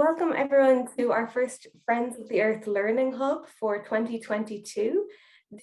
Welcome everyone to our first Friends of the Earth Learning Hub for 2022.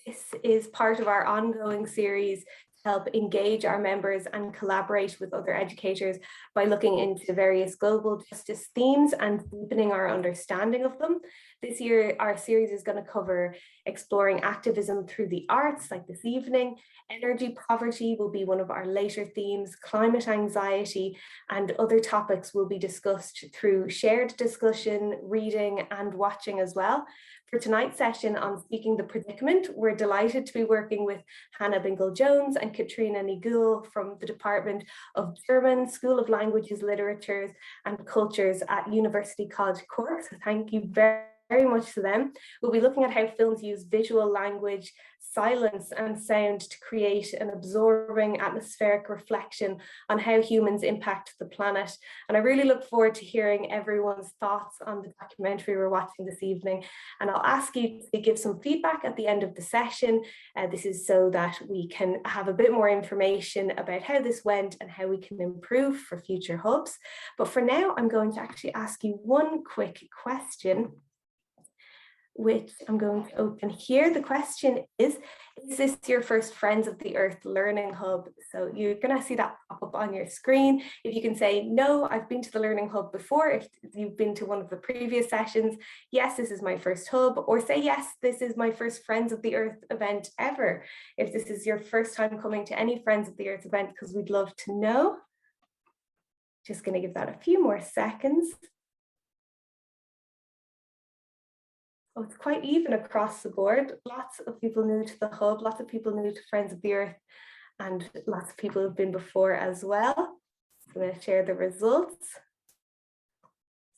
This is part of our ongoing series to help engage our members and collaborate with other educators by looking into various global justice themes and deepening our understanding of them. This year, our series is going to cover exploring activism through the arts, like this evening. Energy poverty will be one of our later themes, climate anxiety, and other topics will be discussed through shared discussion, reading, and watching as well. For tonight's session on Speaking the Predicament, we're delighted to be working with Hannah Bingle-Jones and Katrina Nigul from the Department of German, School of Languages, Literatures and Cultures at University College Cork. So thank you very much to them. We'll be looking at how films use visual language, silence and sound to create an absorbing atmospheric reflection on how humans impact the planet. And I really look forward to hearing everyone's thoughts on the documentary we're watching this evening. And I'll ask you to give some feedback at the end of the session. This is so that we can have a bit more information about how this went and how we can improve for future hubs. But for now, I'm going to actually ask you one quick question, which I'm going to open here. The question is this your first Friends of the Earth Learning Hub? So you're going to see that pop up on your screen. If you can say, no, I've been to the Learning Hub before, if you've been to one of the previous sessions, yes, this is my first hub, or say, yes, this is my first Friends of the Earth event ever. If this is your first time coming to any Friends of the Earth event, because we'd love to know. Just going to give that a few more seconds. Oh, it's quite even across the board. Lots of people new to the hub, lots of people new to Friends of the Earth, and lots of people have been before as well. So I'm going to share the results.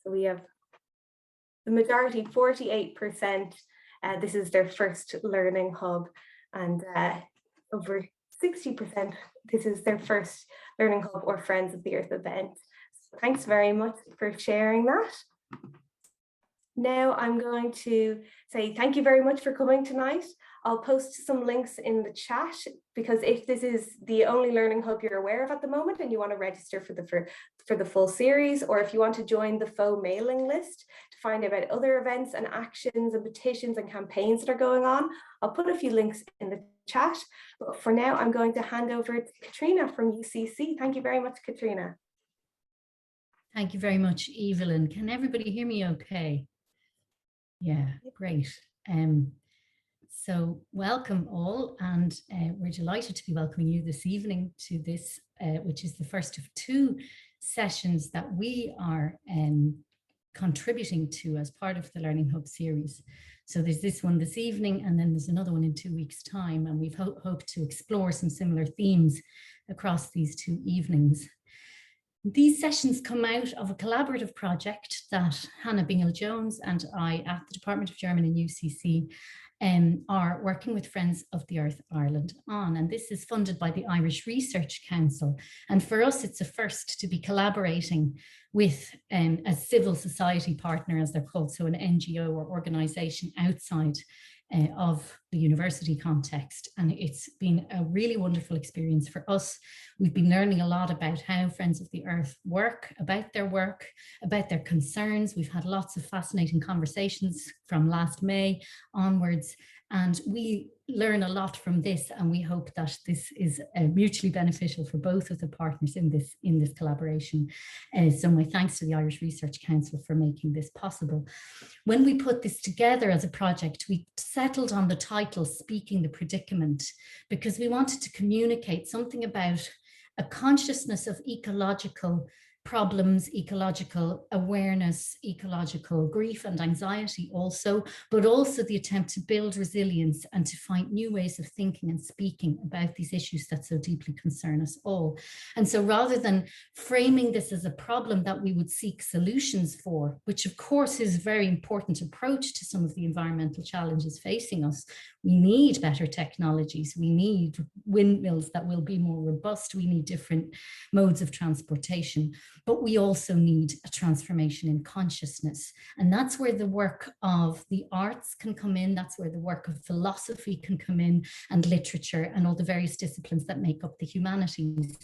So we have the majority, 48%, this is their first learning hub, and over 60%, this is their first learning hub or Friends of the Earth event. So thanks very much for sharing that. Now I'm going to say thank you very much for coming tonight. I'll post some links in the chat, because if this is the only learning hub you're aware of at the moment and you want to register for the full series, or if you want to join the faux mailing list to find out about other events and actions and petitions and campaigns that are going on, I'll put a few links in the chat. But for now, I'm going to hand over to Katrina from UCC. Thank you very much, Katrina. Thank you very much, Evelyn. Can everybody hear me okay? Yeah, great. So welcome all, and we're delighted to be welcoming you this evening to this, which is the first of two sessions that we are contributing to as part of the Learning Hub series. So there's this one this evening, and then there's another one in 2 weeks' time, and we've hoped to explore some similar themes across these 2 evenings. These sessions come out of a collaborative project that Hannah Bingle-Jones and I at the Department of German in UCC are working with Friends of the Earth Ireland on, and this is funded by the Irish Research Council. And for us, it's a first to be collaborating with a civil society partner, as they're called, so an NGO or organisation outside of the university context. And it's been a really wonderful experience for us. We've been learning a lot about how Friends of the Earth work, about their concerns. We've had lots of fascinating conversations from last May onwards, and we learn a lot from this, and we hope that this is mutually beneficial for both of the partners in this collaboration. So my thanks to the Irish Research Council for making this possible. When we put this together as a project, we settled on the title Speaking the Predicament, because we wanted to communicate something about a consciousness of ecological problems, ecological awareness, ecological grief and anxiety also, but also the attempt to build resilience and to find new ways of thinking and speaking about these issues that so deeply concern us all. And so rather than framing this as a problem that we would seek solutions for, which of course is a very important approach to some of the environmental challenges facing us, we need better technologies, we need windmills that will be more robust, we need different modes of transportation. but we also need a transformation in consciousness. And that's where the work of the arts can come in. That's where the work of philosophy can come in, and literature, and all the various disciplines that make up the humanities.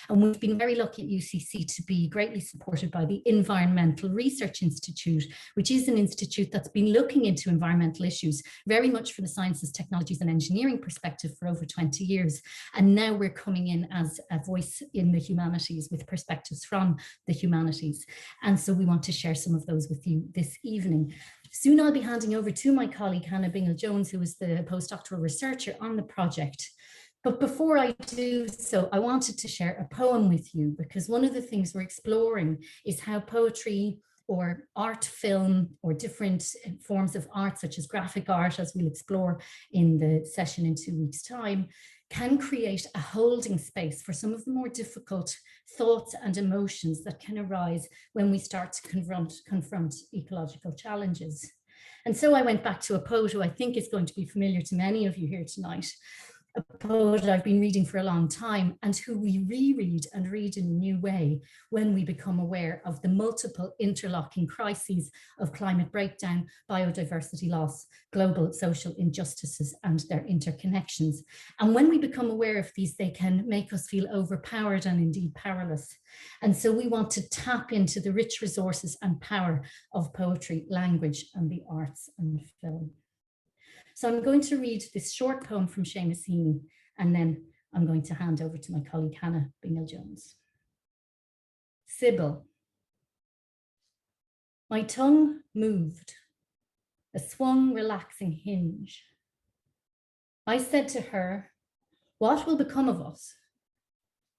And we've been very lucky at UCC to be greatly supported by the Environmental Research Institute, which is an institute that's been looking into environmental issues very much from the sciences, technologies and engineering perspective for over 20 years. And now we're coming in as a voice in the humanities with perspectives from the humanities. And so we want to share some of those with you this evening. Soon I'll be handing over to my colleague, Hannah Bingham-Jones, who is the postdoctoral researcher on the project. But before I do so, I wanted to share a poem with you, because one of the things we're exploring is how poetry or art, film, or different forms of art, such as graphic art, as we'll explore in the session in 2 weeks' time, can create a holding space for some of the more difficult thoughts and emotions that can arise when we start to confront ecological challenges. And so I went back to a poet who I think is going to be familiar to many of you here tonight, a poet I've been reading for a long time, and who we reread and read in a new way when we become aware of the multiple interlocking crises of climate breakdown, biodiversity loss, global social injustices and their interconnections. And when we become aware of these, they can make us feel overpowered and indeed powerless. And so we want to tap into the rich resources and power of poetry, language, and the arts and film. So I'm going to read this short poem from Seamus Heaney, and then I'm going to hand over to my colleague, Hannah Bingham-Jones. Sybil. My tongue moved, a swung, relaxing hinge. I said to her, what will become of us?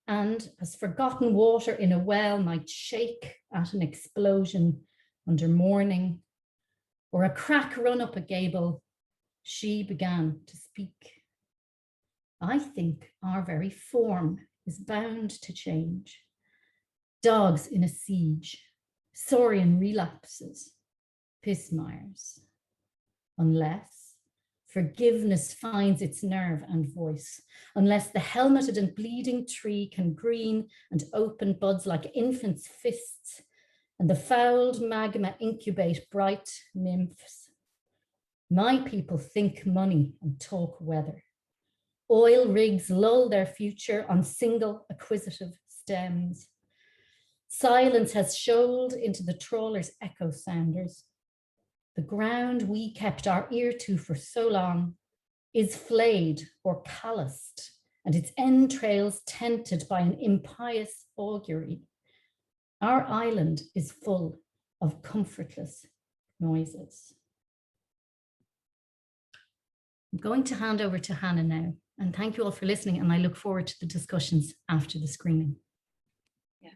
And as forgotten water in a well might shake at an explosion under morning, or a crack run up a gable, she began to speak. I think our very form is bound to change. Dogs in a siege, saurian relapses, pismires. Unless forgiveness finds its nerve and voice, unless the helmeted and bleeding tree can green and open buds like infants' fists, and the fouled magma incubate bright nymphs. My people think money and talk weather. Oil rigs lull their future on single acquisitive stems. Silence has shoaled into the trawler's echo sounders. The ground we kept our ear to for so long is flayed or calloused, and its entrails tented by an impious augury. Our island is full of comfortless noises. I'm going to hand over to Hannah now, and thank you all for listening, and I look forward to the discussions after the screening. Yeah.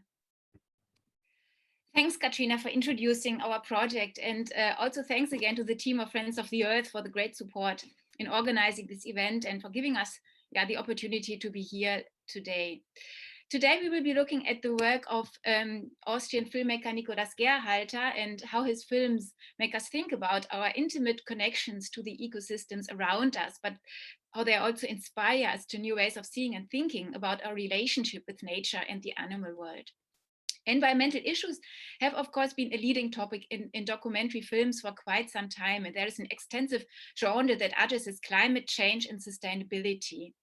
Thanks, Katrina, for introducing our project, and also thanks again to the team of Friends of the Earth for the great support in organizing this event and for giving us the opportunity to be here today. Today, we will be looking at the work of Austrian filmmaker Nikolaus Geyrhalter and how his films make us think about our intimate connections to the ecosystems around us, but how they also inspire us to new ways of seeing and thinking about our relationship with nature and the animal world. Environmental issues have, of course, been a leading topic in documentary films for quite some time, and there is an extensive genre that addresses climate change and sustainability.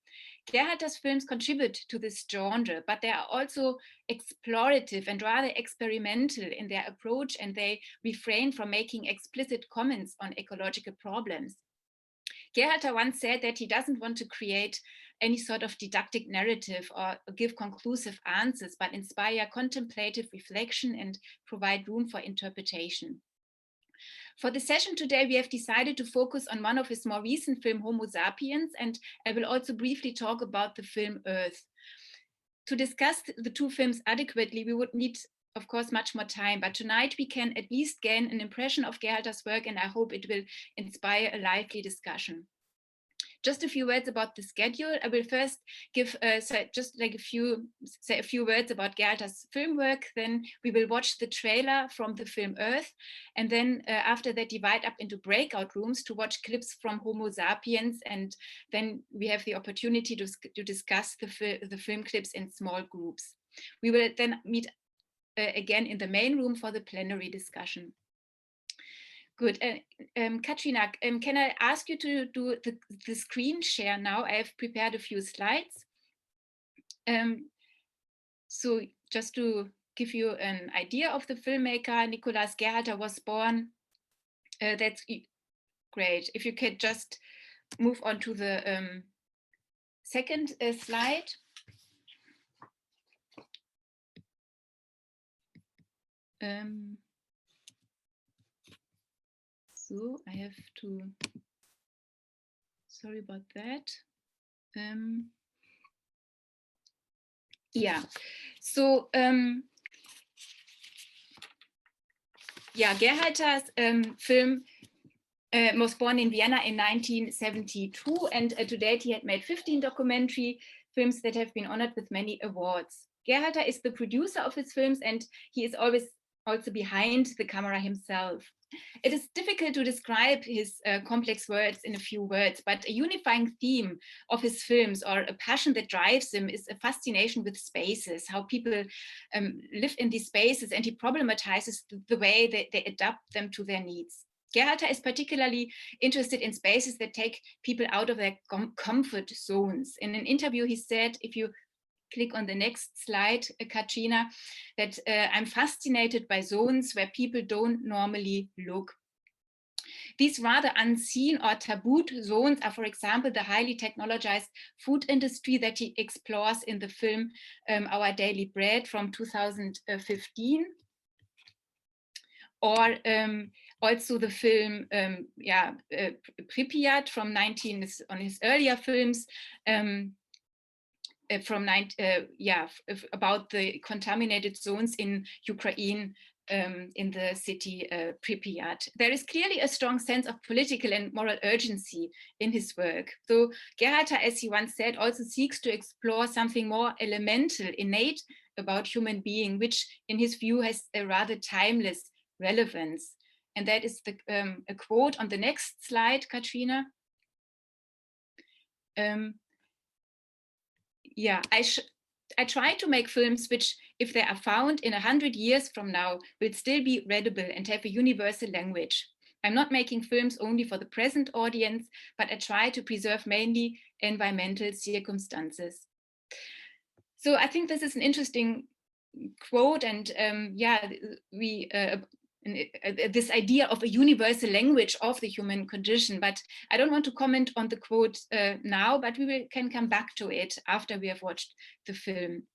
Geyrhalter's films contribute to this genre, but they are also explorative and rather experimental in their approach, and they refrain from making explicit comments on ecological problems. Geyrhalter once said that he doesn't want to create any sort of didactic narrative or give conclusive answers, but inspire contemplative reflection and provide room for interpretation. For the session today, we have decided to focus on one of his more recent films, Homo Sapiens, and I will also briefly talk about the film Earth. To discuss the two films adequately, we would need, of course, much more time, but tonight we can at least gain an impression of Geyrhalter's work, and I hope it will inspire a lively discussion. Just a few words about the schedule. I will first give a few words about Geyrhalter's film work. Then we will watch the trailer from the film Earth, and then after that divide up into breakout rooms to watch clips from Homo Sapiens, and then we have the opportunity to discuss the film clips in small groups. We will then meet again in the main room for the plenary discussion. Good. Katrina, can I ask you to do the screen share now? I have prepared a few slides. So just to give you an idea of the filmmaker, Nikolaus Geyrhalter was born. That's great. If you could just move on to the second slide. So I have to, sorry about that. Yeah, so yeah, Geyrhalter's film was born in Vienna in 1972, and to date he had made 15 documentary films that have been honored with many awards. Geyrhalter is the producer of his films, and he is always also behind the camera himself. It is difficult to describe his complex words in a few words, but a unifying theme of his films, or a passion that drives him, is a fascination with spaces, how people live in these spaces, and he problematizes the way they adapt them to their needs. Geyrhalter is particularly interested in spaces that take people out of their comfort zones. In an interview, he said, if you click on the next slide, Katrina, that I'm fascinated by zones where people don't normally look. These rather unseen or tabooed zones are, for example, the highly technologized food industry that he explores in the film Our Daily Bread from 2015. Or also the film Pripyat from on his earlier films, about the contaminated zones in Ukraine, in the city Pripyat. There is clearly a strong sense of political and moral urgency in his work. So Geyrhalter, as he once said, also seeks to explore something more elemental, innate about human being, which in his view has a rather timeless relevance. And that is a quote on the next slide, Katrina. I try to make films which, if they are found in 100 years from now, will still be readable and have a universal language. I'm not making films only for the present audience, but I try to preserve mainly environmental circumstances. So I think this is an interesting quote, and this idea of a universal language of the human condition. But I don't want to comment on the quote now, but we can come back to it after we have watched the film.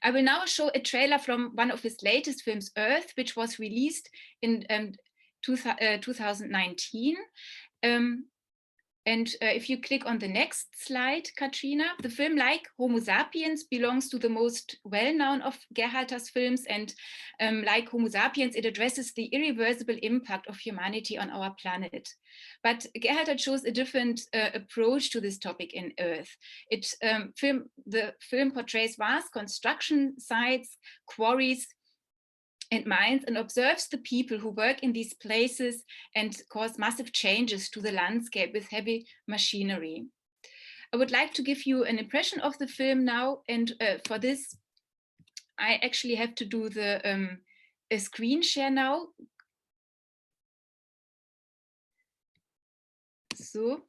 I will now show a trailer from one of his latest films, Earth, which was released in 2019. And if you click on the next slide, Katrina, the film, like Homo Sapiens, belongs to the most well-known of Geyrhalter's films. And like Homo Sapiens, it addresses the irreversible impact of humanity on our planet. But Geyrhalter chose a different approach to this topic in Earth. The film portrays vast construction sites, quarries, and mines, and observes the people who work in these places and cause massive changes to the landscape with heavy machinery. I would like to give you an impression of the film now, and for this I actually have to do the a screen share now. So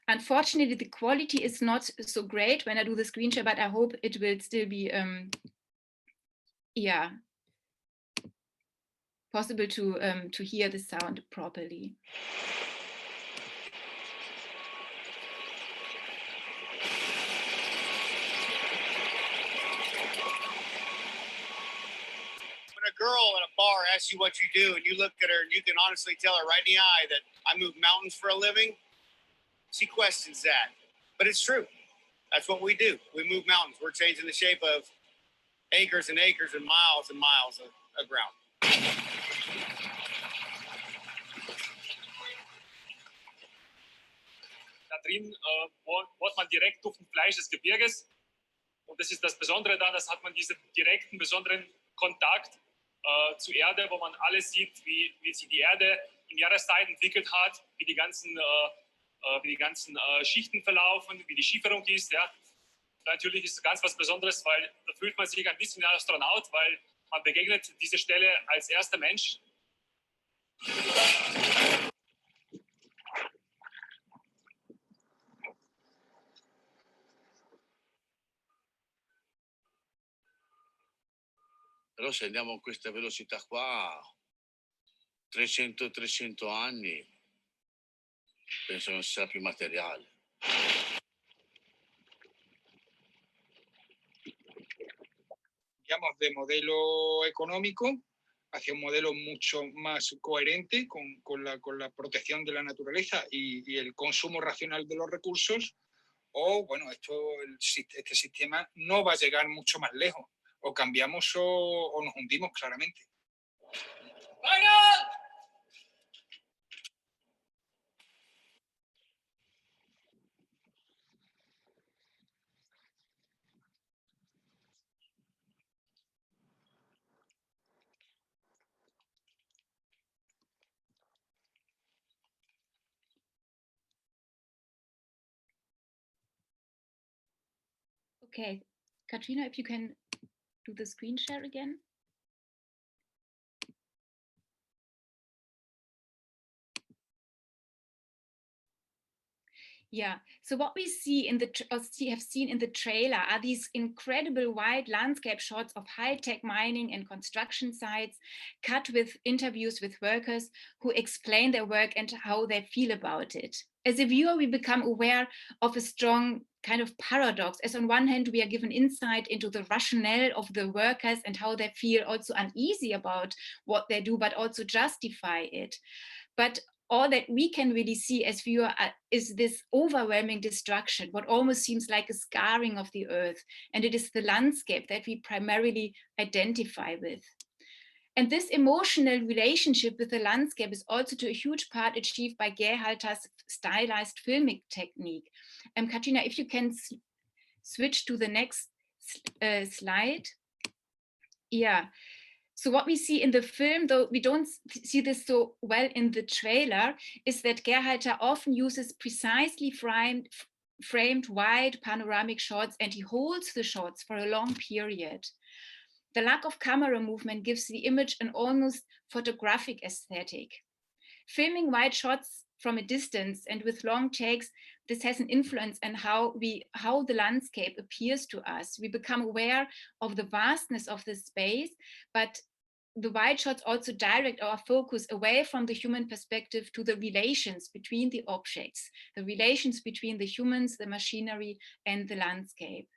unfortunately the quality is not so great when I do the screen share, but I hope it will still be possible to hear the sound properly. When a girl at a bar asks you what you do and you look at her and you can honestly tell her right in the eye that I move mountains for a living, she questions that. But it's true. That's what we do. We move mountains. We're changing the shape of acres and acres and miles of ground. Da drin bohrt man direkt durch den Fleisch des Gebirges. Und das ist das Besondere daran, das hat man diesen direkten, besonderen Kontakt zur Erde, wo man alles sieht, wie sich die Erde in Jahreszeit entwickelt hat, wie die ganzen Schichten verlaufen, wie die Schieferung ist. Ja. Natürlich ist es ganz was Besonderes, weil da fühlt man sich ein bisschen wie ein Astronaut, weil man begegnet diese Stelle als erster Mensch. Però se andiamo a questa velocità qua, 300 anni, penso non sarà più materiale. Digamos, de modelo económico hacia un modelo mucho más coherente con la protección de la naturaleza y el consumo racional de los recursos, o bueno, este sistema no va a llegar mucho más lejos, o cambiamos o nos hundimos claramente. Okay, Katrina, if you can do the screen share again. Yeah, so what we see in the have seen in the trailer are these incredible wide landscape shots of high-tech mining and construction sites, cut with interviews with workers who explain their work and how they feel about it. As a viewer, we become aware of a strong kind of paradox, as on one hand, we are given insight into the rationale of the workers and how they feel also uneasy about what they do, but also justify it. But all that we can really see as viewer is this overwhelming destruction, what almost seems like a scarring of the earth. And it is the landscape that we primarily identify with. And this emotional relationship with the landscape is also to a huge part achieved by Geyrhalter's stylized filmic technique. Katrina, if you can switch to the next slide. Yeah. So what we see in the film, though we don't see this so well in the trailer, is that Geyrhalter often uses precisely framed wide panoramic shots, and he holds the shots for a long period. The lack of camera movement gives the image an almost photographic aesthetic. Filming wide shots from a distance and with long takes, this has an influence on how the landscape appears to us. We become aware of the vastness of the space, but the wide shots also direct our focus away from the human perspective to the relations between the objects, the relations between the humans, the machinery, and the landscape.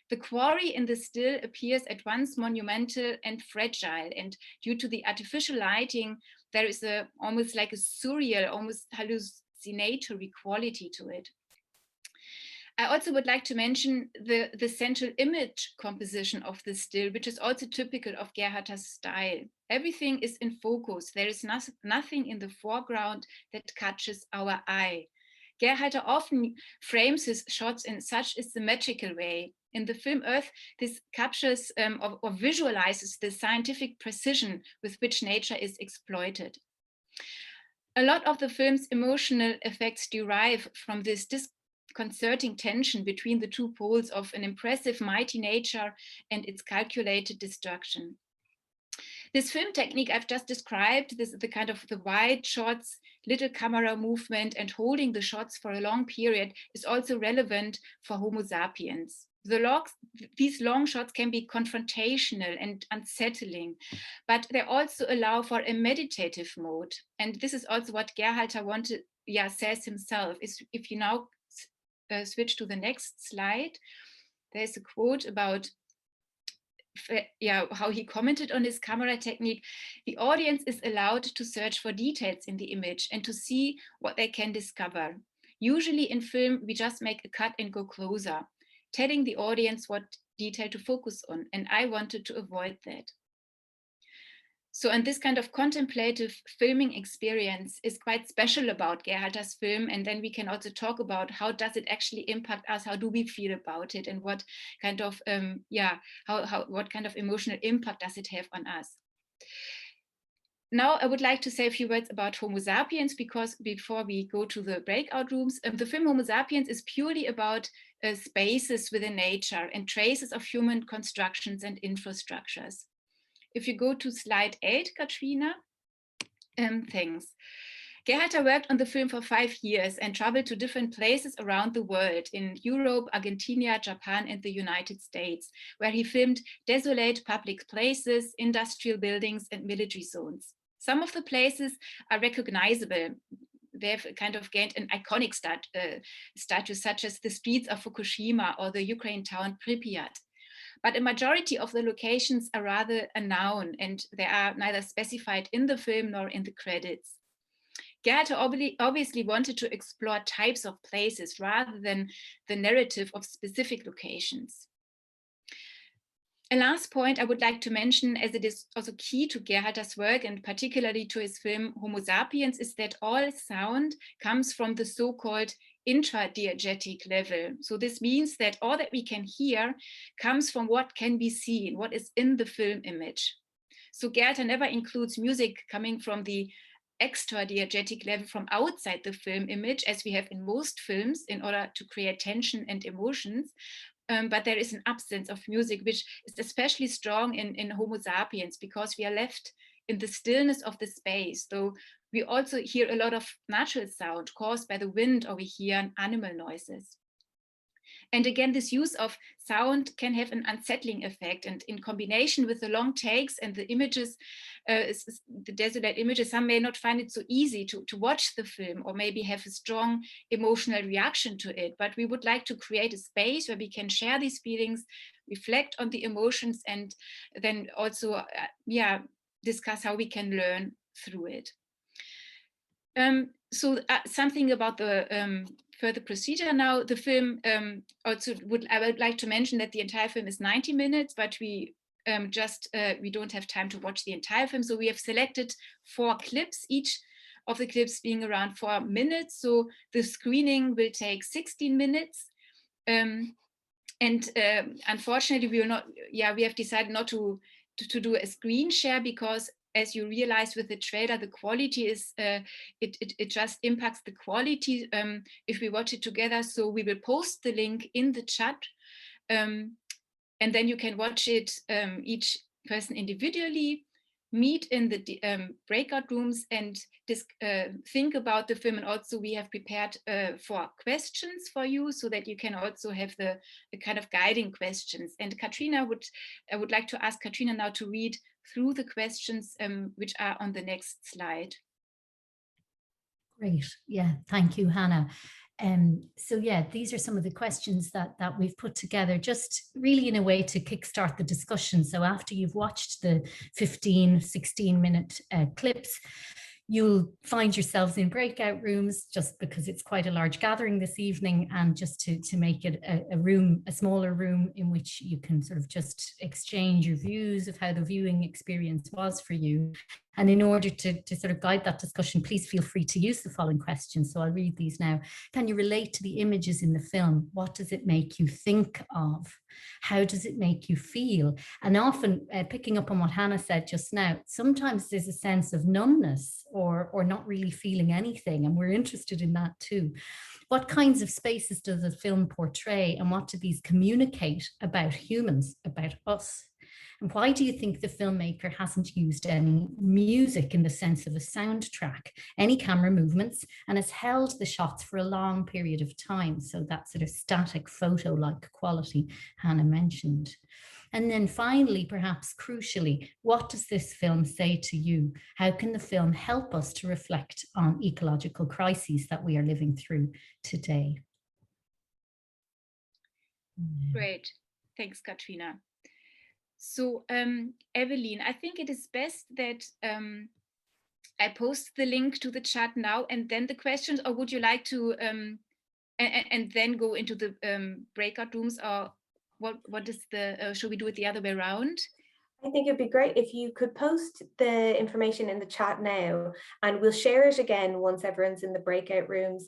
The quarry in the still appears at once monumental and fragile, and due to the artificial lighting, there is almost like a surreal, almost hallucinatory quality to it. I also would like to mention the central image composition of the still, which is also typical of Geyrhalter's style. Everything is in focus. There is nothing in the foreground that catches our eye. Geyrhalter often frames his shots in such a symmetrical way. In the film Earth, this captures or visualizes the scientific precision with which nature is exploited. A lot of the film's emotional effects derive from this disconcerting tension between the two poles of an impressive, mighty nature and its calculated destruction. This film technique I've just described, the kind of the wide shots, little camera movement, and holding the shots for a long period is also relevant for Homo sapiens. These long shots can be confrontational and unsettling, but they also allow for a meditative mode. And this is also what Geyrhalter says himself. If you now switch to the next slide, there's a quote about how he commented on his camera technique. The audience is allowed to search for details in the image and to see what they can discover. Usually in film, we just make a cut and go closer, telling the audience what detail to focus on, and I wanted to avoid that. So, and this kind of contemplative filming experience is quite special about Geyrhalter's film, and then we can also talk about how does it actually impact us, how do we feel about it, and what kind of what kind of emotional impact does it have on us. Now I would like to say a few words about Homo Sapiens, because before we go to the breakout rooms, the film Homo Sapiens is purely about spaces within nature and traces of human constructions and infrastructures. If you go to slide 8, Katrina, thanks. Geyrhalter worked on the film for 5 years and traveled to different places around the world in Europe, Argentina, Japan, and the United States, where he filmed desolate public places, industrial buildings, and military zones. Some of the places are recognizable. They've kind of gained an iconic status, such as the streets of Fukushima or the Ukraine town Pripyat. But a majority of the locations are rather unknown, and they are neither specified in the film nor in the credits. Geyrhalter obviously wanted to explore types of places rather than the narrative of specific locations. A last point I would like to mention, as it is also key to Geyrhalter's work and particularly to his film Homo Sapiens, is that all sound comes from the so-called Intra-Diegetic Level. So this means that all that we can hear comes from what can be seen, what is in the film image. So Geyrhalter never includes music coming from the Extra-Diegetic level from outside the film image, as we have in most films, in order to create tension and emotions. But there is an absence of music, which is especially strong in Homo Sapiens, because we are left in the stillness of the space. So we also hear a lot of natural sound caused by the wind, or we hear animal noises. And again, this use of sound can have an unsettling effect. And in combination with the long takes and the images, the desolate images, some may not find it so easy to watch the film, or maybe have a strong emotional reaction to it. But we would like to create a space where we can share these feelings, reflect on the emotions, and then also discuss how we can learn through it. Something about the further procedure now. The film I would like to mention that the entire film is 90 minutes, but we don't have time to watch the entire film. So we have selected 4 clips, each of the clips being around 4 minutes. So the screening will take 16 minutes. Unfortunately, we have decided not to do a screen share, because as you realize with the trailer, the quality is, it just impacts the quality if we watch it together. So we will post the link in the chat, and then you can watch it, each person individually, meet in the breakout rooms, and think about the film. And also we have prepared 4 questions for you, so that you can also have the kind of guiding questions. And I would like to ask Katrina now to read through the questions which are on the next slide. Great. Yeah, thank you, Hannah. So yeah, these are some of the questions that we've put together, just really in a way to kickstart the discussion. So after you've watched the 16-minute clips, you'll find yourselves in breakout rooms, just because it's quite a large gathering this evening, and just to make it a smaller room in which you can sort of just exchange your views of how the viewing experience was for you. And in order to sort of guide that discussion, please feel free to use the following questions. So I'll read these now. Can you relate to the images in the film? What does it make you think of? How does it make you feel? And often, picking up on what Hannah said just now, sometimes there's a sense of numbness or not really feeling anything. And we're interested in that too. What kinds of spaces does the film portray, and what do these communicate about humans, about us? And why do you think the filmmaker hasn't used any music in the sense of a soundtrack, any camera movements, and has held the shots for a long period of time? So that sort of static photo-like quality Hannah mentioned. And then finally, perhaps crucially, what does this film say to you? How can the film help us to reflect on ecological crises that we are living through today? Great. Thanks, Katrina. So, Evelyn, I think it is best that I post the link to the chat now, and then the questions, or would you like to, and then go into the breakout rooms, or what is the, should we do it the other way around? I think it'd be great if you could post the information in the chat now, and we'll share it again once everyone's in the breakout rooms,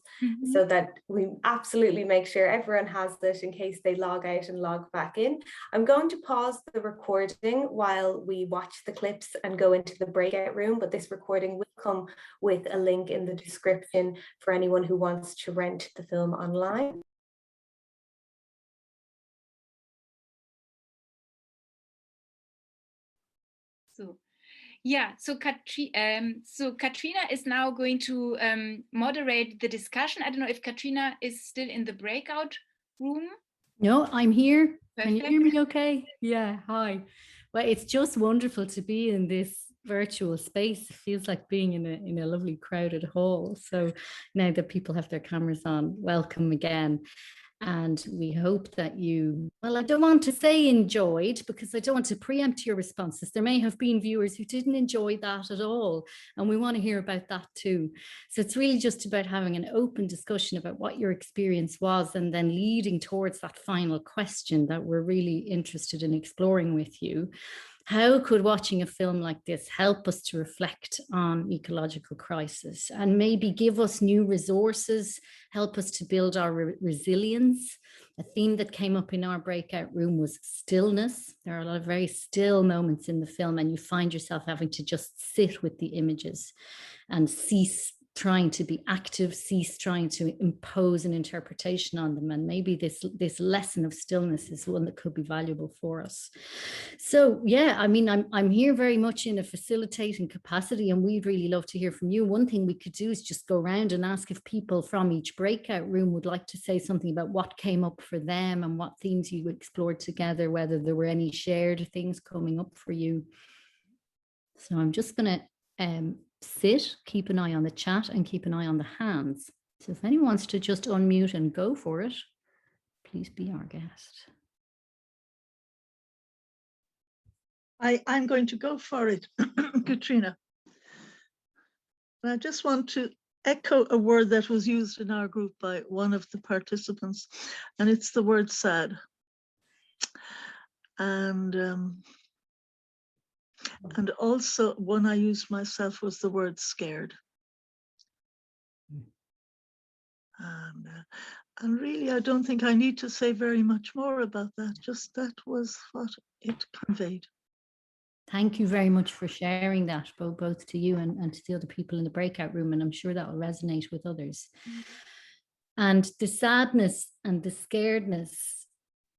so that we absolutely make sure everyone has it in case they log out and log back in. I'm going to pause the recording while we watch the clips and go into the breakout room, but this recording will come with a link in the description for anyone who wants to rent the film online. So, yeah, so Katrina is now going to moderate the discussion. I don't know if Katrina is still in the breakout room. No, I'm here. Perfect. Can you hear me okay? Yeah, hi. Well, it's just wonderful to be in this virtual space. It feels like being in a lovely crowded hall. So now that people have their cameras on, welcome again. And we hope that you, well, I don't want to say enjoyed because I don't want to preempt your responses. There may have been viewers who didn't enjoy that at all, and we want to hear about that too. So it's really just about having an open discussion about what your experience was and then leading towards that final question that we're really interested in exploring with you. How could watching a film like this help us to reflect on ecological crisis and maybe give us new resources, help us to build our resilience? A theme that came up in our breakout room was stillness. There are a lot of very still moments in the film, and you find yourself having to just sit with the images and cease trying to be active, cease trying to impose an interpretation on them. And maybe this lesson of stillness is one that could be valuable for us. So yeah, I mean, I'm here very much in a facilitating capacity, and we'd really love to hear from you. One thing we could do is just go around and ask if people from each breakout room would like to say something about what came up for them and what themes you explored together, whether there were any shared things coming up for you. So I'm just going to sit, keep an eye on the chat and keep an eye on the hands. So if anyone wants to just unmute and go for it, please be our guest. I'm going to go for it, Katrina. And I just want to echo a word that was used in our group by one of the participants, and it's the word sad. And also one I used myself was the word scared. And really, I don't think I need to say very much more about that. Just that was what it conveyed. Thank you very much for sharing that, both to you and to the other people in the breakout room. And I'm sure that will resonate with others. And the sadness and the scaredness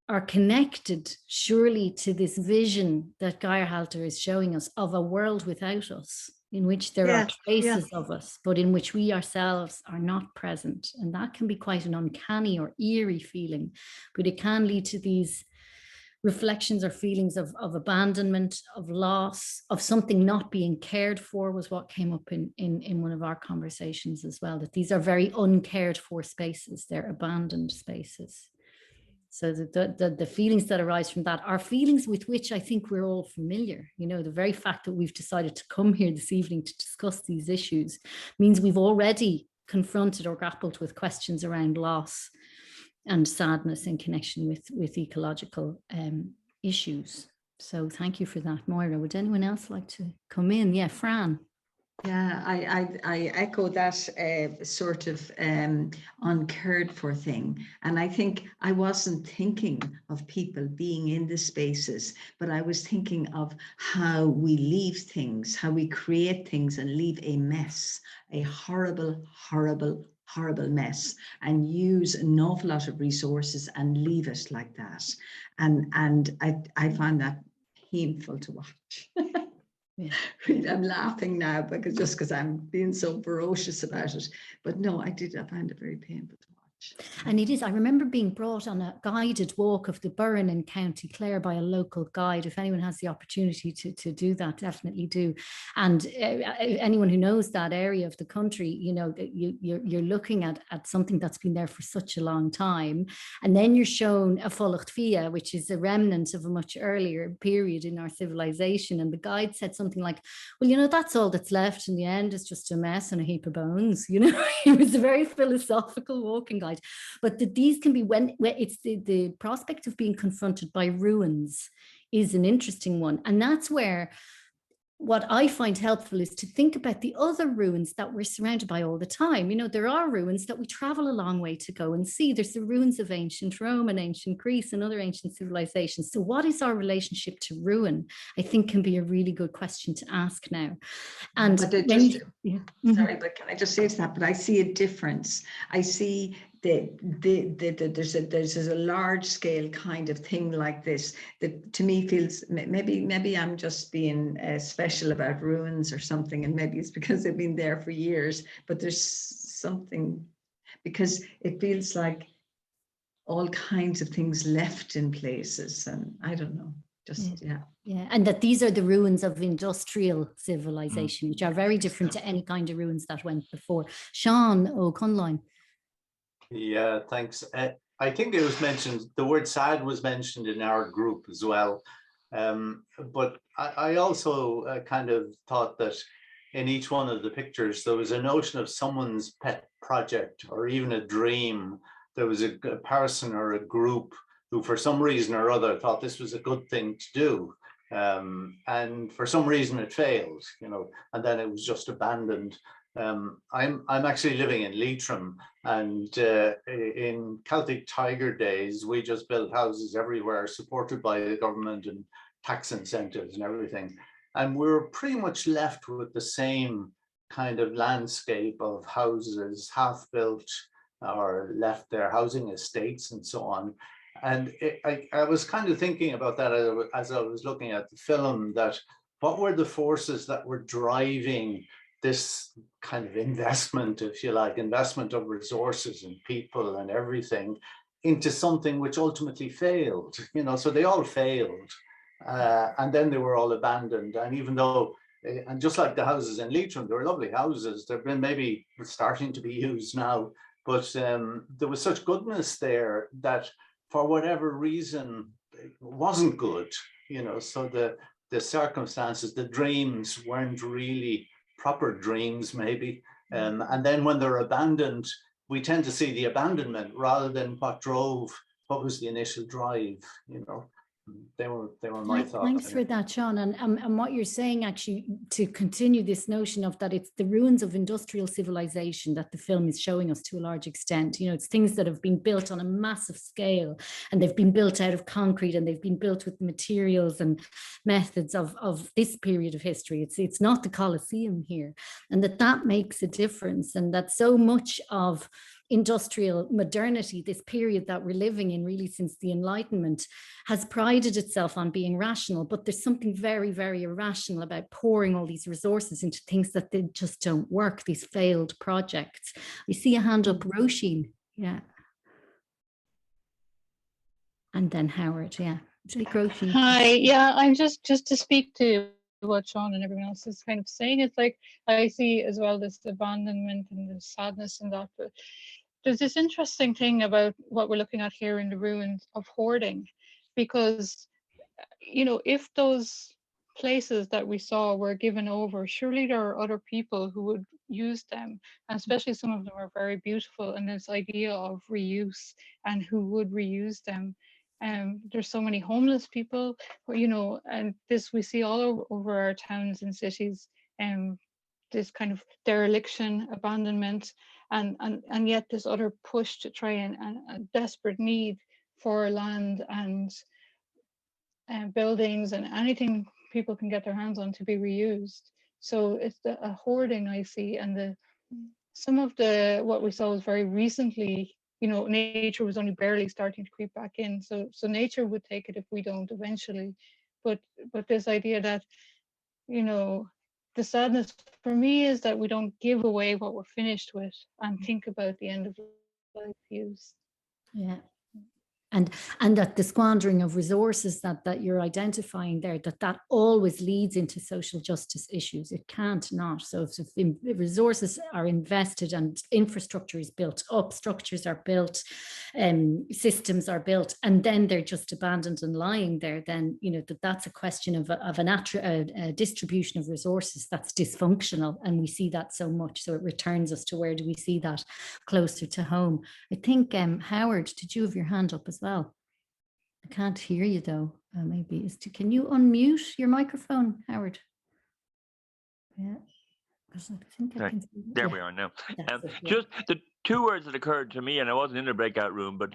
are connected surely to this vision that Geyrhalter is showing us of a world without us, in which there are traces of us, but in which we ourselves are not present. And that can be quite an uncanny or eerie feeling, but it can lead to these reflections or feelings of abandonment, of loss, of something not being cared for, was what came up in one of our conversations as well, that these are very uncared for spaces, they're abandoned spaces. So the feelings that arise from that are feelings with which I think we're all familiar. You know, the very fact that we've decided to come here this evening to discuss these issues means we've already confronted or grappled with questions around loss and sadness in connection with ecological issues. So thank you for that, Moira. Would anyone else like to come in? Yeah, Fran. Yeah, I echo that sort of uncared for thing. And I think I wasn't thinking of people being in the spaces, but I was thinking of how we leave things, how we create things and leave a mess, a horrible, horrible, horrible mess, and use an awful lot of resources and leave it like that. And I find that painful to watch. Yeah. I'm laughing now because I'm being so ferocious about it. But no, I find it very painful to watch. And it is, I remember being brought on a guided walk of the Burren in County Clare by a local guide. If anyone has the opportunity to do that, definitely do. And anyone who knows that area of the country, you know, you're looking at something that's been there for such a long time. And then you're shown a Folacht Fia, which is a remnant of a much earlier period in our civilization. And the guide said something like, well, you know, that's all that's left in the end is just a mess and a heap of bones. You know, it was a very philosophical walking guide. But these can be when it's the prospect of being confronted by ruins is an interesting one. And that's where what I find helpful is to think about the other ruins that we're surrounded by all the time. You know, there are ruins that we travel a long way to go and see. There's the ruins of ancient Rome and ancient Greece and other ancient civilizations. So what is our relationship to ruin? I think can be a really good question to ask now. And Sorry, but can I just say to that? But I see a difference. I see there's a large scale kind of thing like this that to me feels, maybe I'm just being special about ruins or something, and maybe it's because they've been there for years, but there's something, because it feels like all kinds of things left in places, and I don't know, just Yeah, and that these are the ruins of industrial civilization, which are very different to any kind of ruins that went before. Sean O'Conline. Yeah, thanks. I think it was mentioned, the word sad was mentioned in our group as well. But I also kind of thought that in each one of the pictures, there was a notion of someone's pet project or even a dream. There was a person or a group who for some reason or other thought this was a good thing to do. And for some reason it failed, you know, and then it was just abandoned. I'm actually living in Leitrim, and in Celtic Tiger days, we just built houses everywhere, supported by the government and tax incentives and everything. And we were pretty much left with the same kind of landscape of houses, half built or left there, housing estates and so on. And I was kind of thinking about that as I was looking at the film, that what were the forces that were driving this kind of investment, if you like, investment of resources and people and everything into something which ultimately failed, you know, so they all failed. And then they were all abandoned. And even though, and just like the houses in Leitrim, they were lovely houses, they've been maybe starting to be used now, but there was such goodness there that for whatever reason, it wasn't good, you know, so the circumstances, the dreams weren't really proper dreams maybe. And then when they're abandoned, we tend to see the abandonment rather than what was the initial drive, you know. They were my thoughts. Thanks for that, Sean. And what you're saying, actually, to continue this notion of that it's the ruins of industrial civilization that the film is showing us to a large extent. You know, it's things that have been built on a massive scale, and they've been built out of concrete, and they've been built with materials and methods of this period of history. It's not the Colosseum here, and that makes a difference, and that so much of industrial modernity, this period that we're living in really since the Enlightenment, has prided itself on being rational, but there's something very, very irrational about pouring all these resources into things that they just don't work, these failed projects. We see a hand up, Roisin. Yeah. And then Howard, yeah. Roisin. Hi, yeah, I'm just to speak to what Sean and everyone else is kind of saying. It's like I see as well this abandonment and the sadness and that, but there's this interesting thing about what we're looking at here in the ruins of hoarding, because, you know, if those places that we saw were given over, surely there are other people who would use them, and especially some of them are very beautiful, and this idea of reuse and who would reuse them. There's so many homeless people, you know, and this we see all over our towns and cities, this kind of dereliction, abandonment, and yet this other push to try and a desperate need for land and buildings and anything people can get their hands on to be reused. So it's a hoarding I see, and some of what we saw was very recently. You know, nature was only barely starting to creep back in, so nature would take it if we don't eventually. But this idea that, you know, the sadness for me is that we don't give away what we're finished with and think about the end of life use. Yeah. And that the squandering of resources that you're identifying there, that always leads into social justice issues. It can't not. So if resources are invested and infrastructure is built up, structures are built, systems are built, and then they're just abandoned and lying there, then, you know, that's a question of a distribution of resources that's dysfunctional. And we see that so much. So it returns us to where do we see that closer to home? I think, Howard, did you have your hand up as well? I can't hear you though. Maybe can you unmute your microphone, Howard? Yeah, I think I can see there we are now. Yeah. Just two words that occurred to me, and I wasn't in the breakout room, but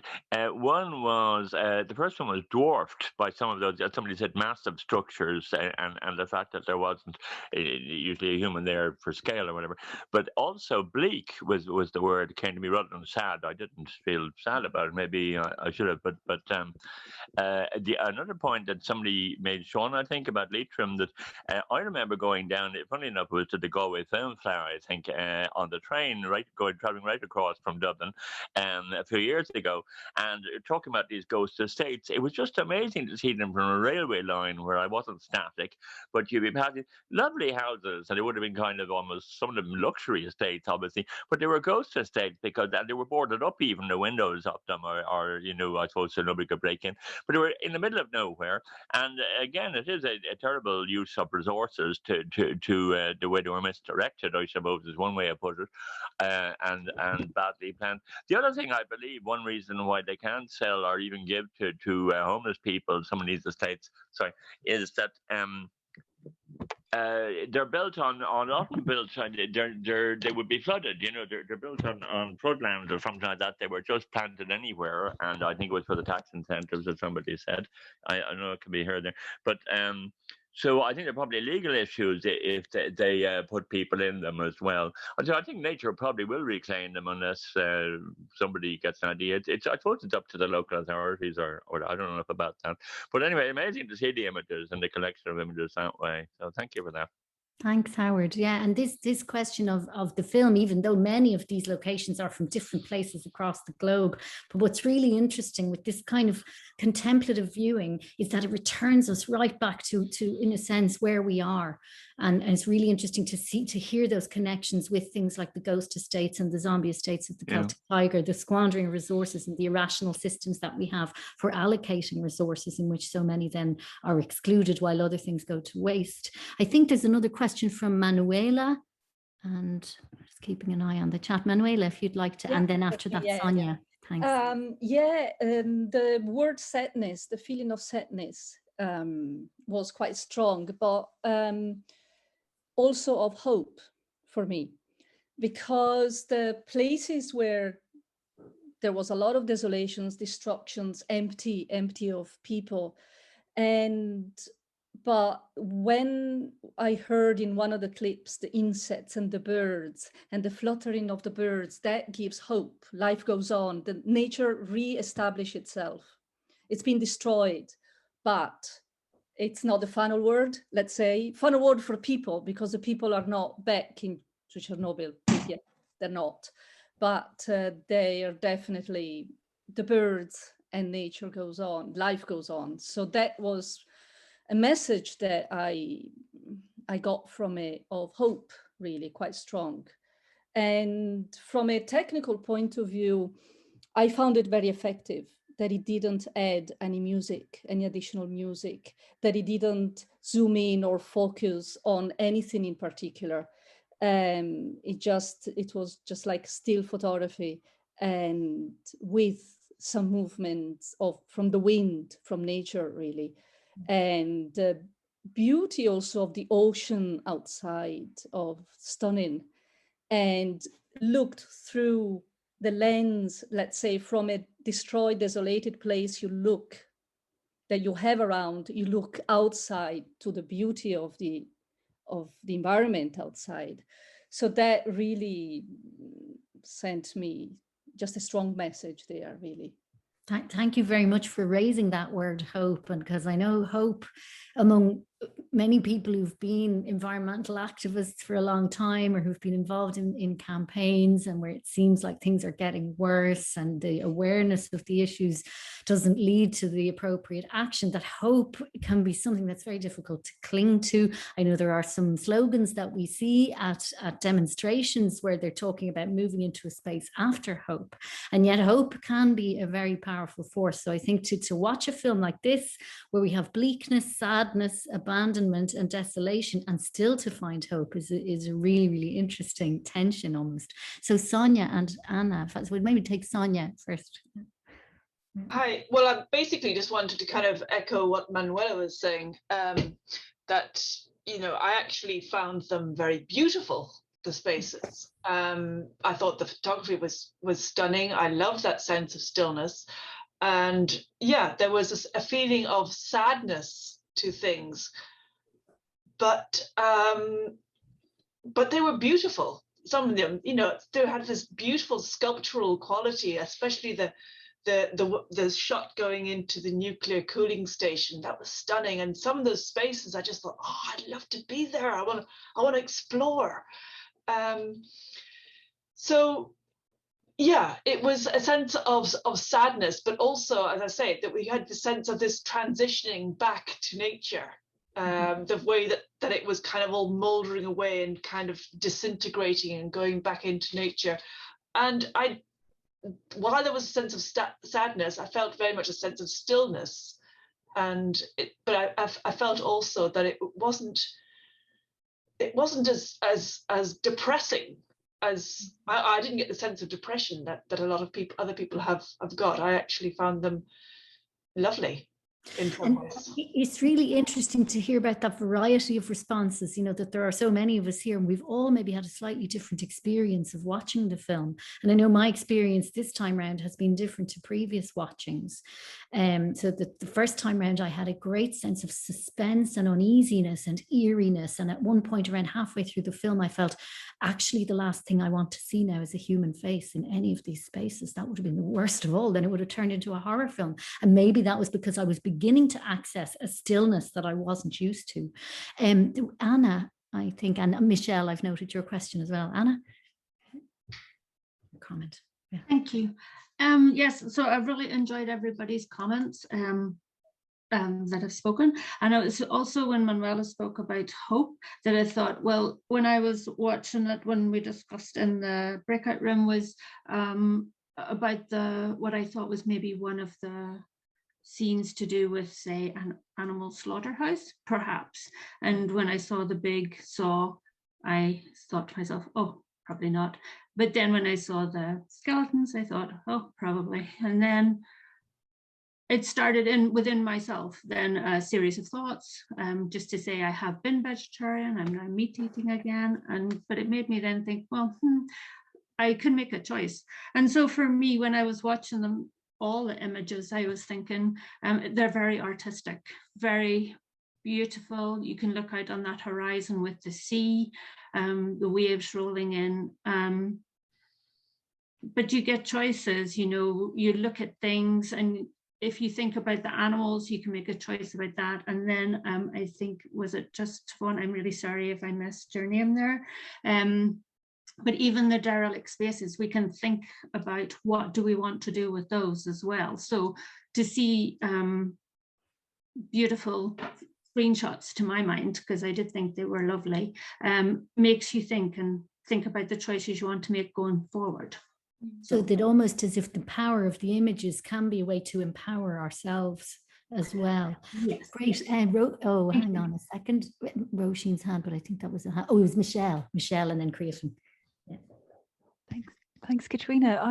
one was, the first one was dwarfed by some of those, somebody said massive structures, and the fact that there wasn't usually a human there for scale or whatever. But also bleak was the word that came to me rather than sad. I didn't feel sad about it. Maybe I should have, but another point that somebody made, Sean, I think, about Leitrim, that I remember going down, funny enough, it was to the Galway Film Fair, I think, on the train, traveling right across from Dublin a few years ago, and talking about these ghost estates. It was just amazing to see them from a railway line where I wasn't static, but you'd be passing lovely houses, and they would have been kind of almost, some of them luxury estates, obviously, but they were ghost estates because they were boarded up, even the windows of them, or you know, I suppose so nobody could break in. But they were in the middle of nowhere, and again, it is a terrible use of resources to the way they were misdirected, I suppose, is one way of putting it, and badly planned. The other thing, I believe, one reason why they can't sell or even give to homeless people some of these estates, is that they're built often built, they would be flooded, you know, they're built on floodlands or something like that. They were just planted anywhere, and I think it was for the tax incentives, as somebody said. I know it can be heard there, but so I think there are probably legal issues if they put people in them as well. So I think nature probably will reclaim them unless somebody gets an idea. I suppose it's up to the local authorities, or I don't know enough about that. But anyway, amazing to see the images and the collection of images that way. So thank you for that. Thanks, Howard. Yeah, and this question of the film, even though many of these locations are from different places across the globe, but what's really interesting with this kind of contemplative viewing is that it returns us right back to in a sense, where we are. And it's really interesting to hear those connections with things like the ghost estates and the zombie estates of the Celtic tiger, the squandering of resources and the irrational systems that we have for allocating resources, in which so many then are excluded while other things go to waste. I think there's another question from Manuela, and just keeping an eye on the chat. Manuela, if you'd like to, and then after that, Sonia. Thanks. The word sadness, the feeling of sadness was quite strong, but also of hope for me, because the places where there was a lot of desolations, destructions, empty of people, but when I heard in one of the clips the insects and the birds and the fluttering of the birds, that gives hope. Life goes on. The nature re-established itself. It's been destroyed, but it's not the final word, let's say. Final word for people, because the people are not back into Chernobyl yet. They're not. But they are definitely, the birds and nature goes on, life goes on. So that was a message that I got from it, of hope, really quite strong. And from a technical point of view, I found it very effective, that it didn't add any music, any additional music, that it didn't zoom in or focus on anything in particular. It was just like still photography, and with some movements from the wind, from nature, really. And the beauty also of the ocean outside, of stunning, and looked through the lens, let's say, from a destroyed, desolated place that you have around, you look outside to the beauty of the environment outside. So that really sent me just a strong message there, really. Thank you very much for raising that word hope, and because I know hope among many people who've been environmental activists for a long time, or who've been involved in campaigns, and where it seems like things are getting worse and the awareness of the issues doesn't lead to the appropriate action, that hope can be something that's very difficult to cling to. I know there are some slogans that we see at demonstrations where they're talking about moving into a space after hope, and yet hope can be a very powerful force. So I think to watch a film like this, where we have bleakness, sadness, abandonment and desolation, and still to find hope is a really, really interesting tension almost. So Sonia and Anna, so we'll maybe take Sonia first. Hi, well, I basically just wanted to kind of echo what Manuela was saying, that, you know, I actually found them very beautiful, the spaces. I thought the photography was stunning. I loved that sense of stillness. And yeah, there was a feeling of sadness to things, but they were beautiful. Some of them, you know, they had this beautiful sculptural quality, especially the shot going into the nuclear cooling station. That was stunning. And some of those spaces, I just thought, oh, I'd love to be there. I want to explore. So yeah, it was a sense of sadness, but also, as I say, that we had the sense of this transitioning back to nature. The way that it was kind of all mouldering away and kind of disintegrating and going back into nature. And while there was a sense of sadness, I felt very much a sense of stillness. But I felt also that it wasn't as depressing as I didn't get the sense of depression that a lot of other people have got. I actually found them lovely. And it's really interesting to hear about that variety of responses, you know, that there are so many of us here and we've all maybe had a slightly different experience of watching the film. And I know my experience this time round has been different to previous watchings. So the first time round, I had a great sense of suspense and uneasiness and eeriness. And at one point around halfway through the film, I felt actually the last thing I want to see now is a human face in any of these spaces. That would have been the worst of all. Then it would have turned into a horror film. And maybe that was because I was beginning to access a stillness that I wasn't used to. Anna, I think, and Michelle, I've noted your question as well. Anna? Comment. Yeah. Thank you. Yes, so I've really enjoyed everybody's comments that have spoken. And it was also when Manuela spoke about hope that I thought, well, when I was watching it, when we discussed in the breakout room, was about what I thought was maybe one of the scenes to do with, say, an animal slaughterhouse, perhaps. And when I saw the big saw, I thought to myself, oh, probably not. But then when I saw the skeletons, I thought, oh, probably. And then it started within myself, then a series of thoughts, just to say I have been vegetarian, I'm now meat eating again. But it made me then think, well, I can make a choice. And so for me, when I was watching them, all the images, I was thinking they're very artistic, very beautiful. You can look out on that horizon with the sea, the waves rolling in. But you get choices, you know, you look at things, and if you think about the animals, you can make a choice about that. And then I think, was it just one? I'm really sorry if I missed your name there. But even the derelict spaces, we can think about what do we want to do with those as well. So to see beautiful screenshots, to my mind, because I did think they were lovely, makes you think about the choices you want to make going forward. So that almost as if the power of the images can be a way to empower ourselves as well. Yes. Great. And oh, hang on a second. Roisin's hand, but I think that was it was Michelle, and then Creighton. Yeah. Thanks, Katrina.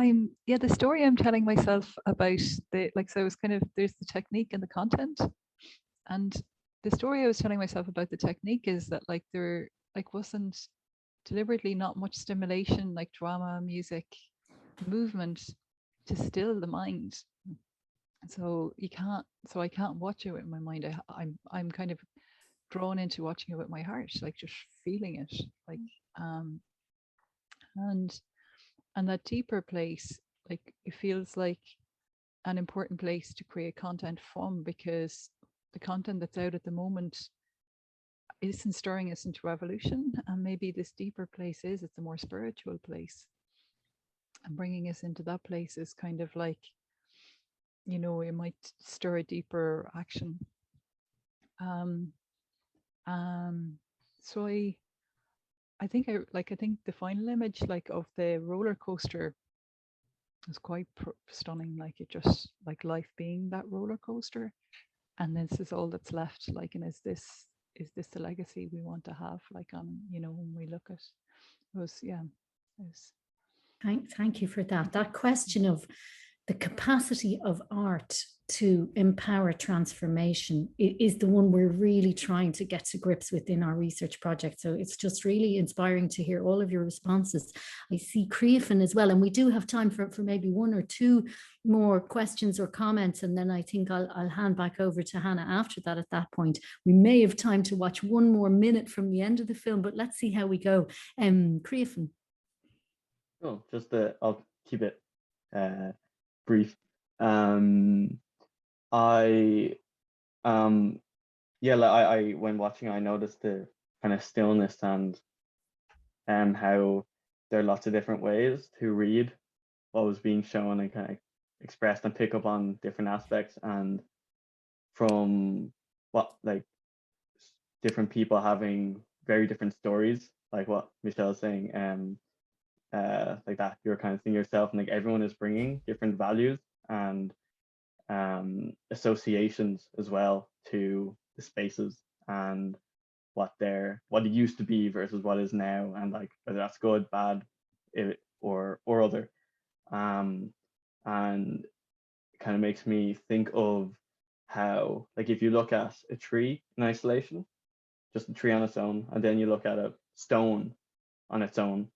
The story I'm telling myself about so it's kind of, there's the technique and the content, and the story I was telling myself about the technique is that there wasn't deliberately not much stimulation, like drama, music, movement to still the mind. So I can't watch it with my mind. I'm kind of drawn into watching it with my heart, like just feeling it, like and that deeper place, like it feels like an important place to create content from, because the content that's out at the moment isn't stirring us into revolution, and maybe this deeper place it's a more spiritual place, and bringing us into that place is kind of like, you know, it might stir a deeper action. So I think the final image, like, of the roller coaster is quite stunning. Like, it just, like, life being that roller coaster, and this is all that's left. Like, and is this the legacy we want to have? Like, on, you know, when we look at those, Thank you for that. That question of the capacity of art to empower transformation is the one we're really trying to get to grips with in our research project. So it's just really inspiring to hear all of your responses. I see Creafin as well, and we do have time for maybe one or two more questions or comments, and then I think I'll hand back over to Hannah after that. At that point, we may have time to watch one more minute from the end of the film, but let's see how we go. Creafin. Oh, I'll keep it brief. I when watching, I noticed the kind of stillness and how there are lots of different ways to read what was being shown and kind of expressed and pick up on different aspects, and from what like different people having very different stories, like what Michelle's saying, like that you're kind of seeing yourself, and like everyone is bringing different values and associations as well to the spaces, and what it used to be versus what is now, and like whether that's good, bad, or other, and it kind of makes me think of how, like, if you look at a tree in isolation, just a tree on its own, and then you look at a stone on its own,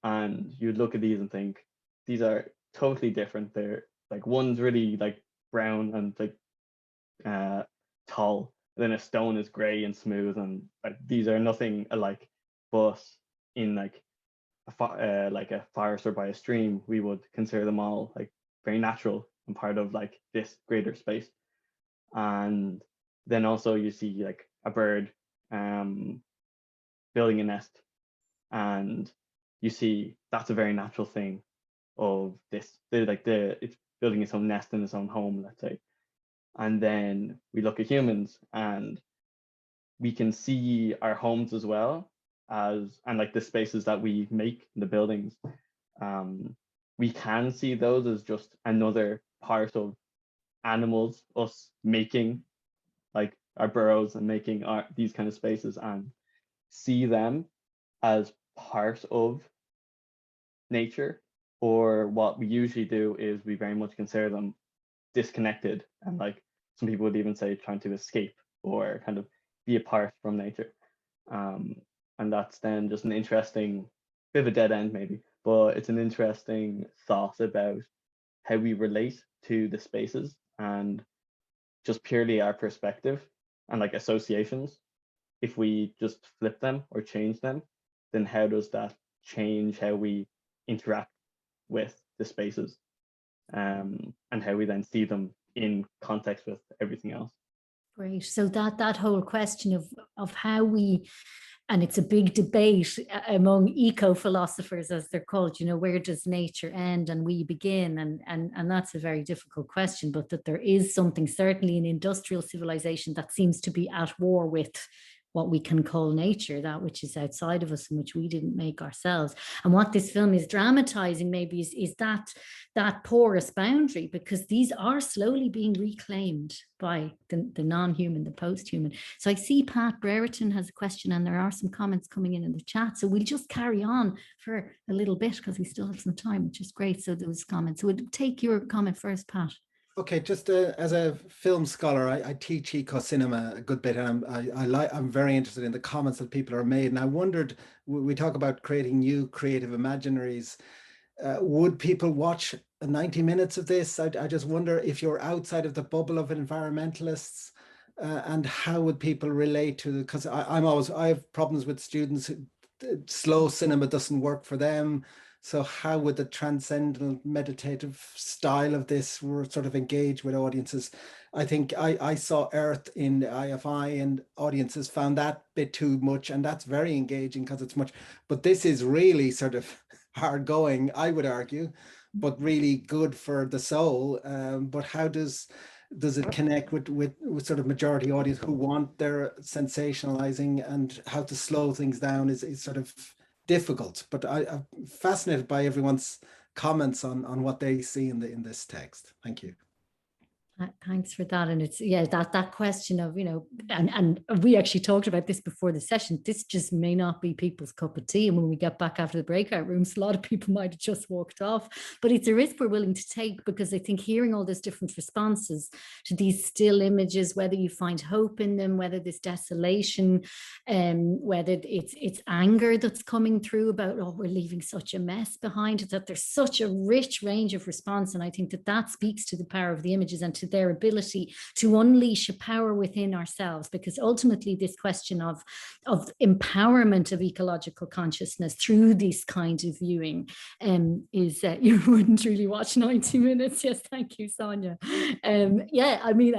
and you look at these and think these are totally different. They're like, one's really like brown and like tall, and then a stone is gray and smooth, and like these are nothing alike. But in like a forest or by a stream, we would consider them all like very natural and part of like this greater space. And then also you see like a bird building a nest, and you see that's a very natural thing of this. It's building its own nest in its own home, let's say. And then we look at humans, and we can see our homes as well as, and like the spaces that we make, the buildings. We can see those as just another part of animals, us making like our burrows and making these kind of spaces, and see them as part of nature. Or what we usually do is we very much consider them disconnected, and like some people would even say trying to escape or kind of be apart from nature. And that's then just an interesting bit of a dead end maybe, but it's an interesting thought about how we relate to the spaces, and just purely our perspective and like associations. If we just flip them or change them, then how does that change how we interact with the spaces, and how we then see them in context with everything else. Great. So that whole question of how we, and it's a big debate among eco-philosophers, as they're called, you know, where does nature end and we begin? And that's a very difficult question, but that there is something certainly in industrial civilization that seems to be at war with what we can call nature, that which is outside of us and which we didn't make ourselves. And what this film is dramatizing maybe is that porous boundary, because these are slowly being reclaimed by the non-human, the post-human. So I see Pat Brereton has a question, and there are some comments coming in the chat. So we'll just carry on for a little bit because we still have some time, which is great. So those comments, so we'll take your comment first, Pat. Okay, just as a film scholar, I teach eco-cinema a good bit, and I'm very interested in the comments that people are made. And I wondered, we talk about creating new creative imaginaries. Would people watch 90 minutes of this? I just wonder if you're outside of the bubble of environmentalists, and how would people relate to it? Because I have problems with students. Slow cinema doesn't work for them. So how would the transcendental meditative style of this sort of engage with audiences? I think I saw Earth in the IFI, and audiences found that bit too much, and that's very engaging because it's much, but this is really sort of hard going, I would argue, but really good for the soul. But how does it connect with sort of majority audience who want their sensationalizing, and how to slow things down is sort of difficult. But I'm fascinated by everyone's comments on what they see in this text. Thank you. Thanks for that. And it's, yeah, that question of, you know, and we actually talked about this before the session. This just may not be people's cup of tea. And when we get back after the breakout rooms, a lot of people might have just walked off. But it's a risk we're willing to take, because I think hearing all those different responses to these still images, whether you find hope in them, whether there's desolation, whether it's anger that's coming through about, oh, we're leaving such a mess behind, that there's such a rich range of response. And I think that speaks to the power of the images and to their ability to unleash a power within ourselves, because ultimately this question of empowerment of ecological consciousness through this kind of viewing is you wouldn't really watch 90 minutes. Yes, thank you, Sonia. Yeah, I mean,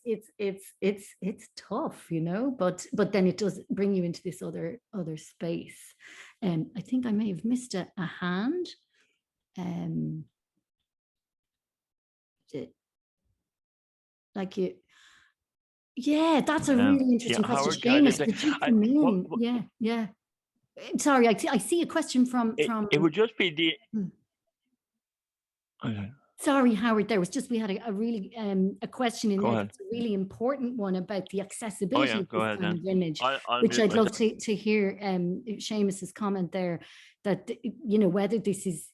it's tough, you know, but then it does bring you into this other space. I think I may have missed a hand. Like you, yeah, that's a really interesting question. Seamus, did you come in? Yeah. Sorry, I see a question from. It would just be the. Okay. Sorry, Howard. There was just, we had a really a question in there. That's a really important one about the accessibility of this kind of image, which I'd love to hear. Seamus's comment there, that, you know, whether this is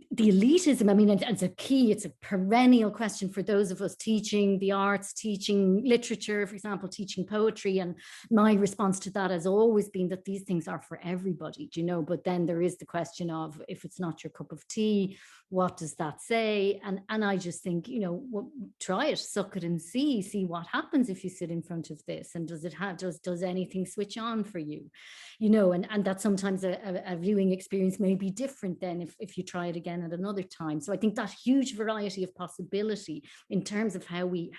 the elitism. I mean, it's a perennial question for those of us teaching the arts, teaching literature, for example, teaching poetry. And my response to that has always been that these things are for everybody, do you know? But then there is the question of, if it's not your cup of tea, what does that say? And I just think, you know, try it, suck it and see what happens if you sit in front of this. And does anything switch on for you? You know, and that sometimes a viewing experience may be different than if you try it again at another time. So I think that huge variety of possibility in terms of how we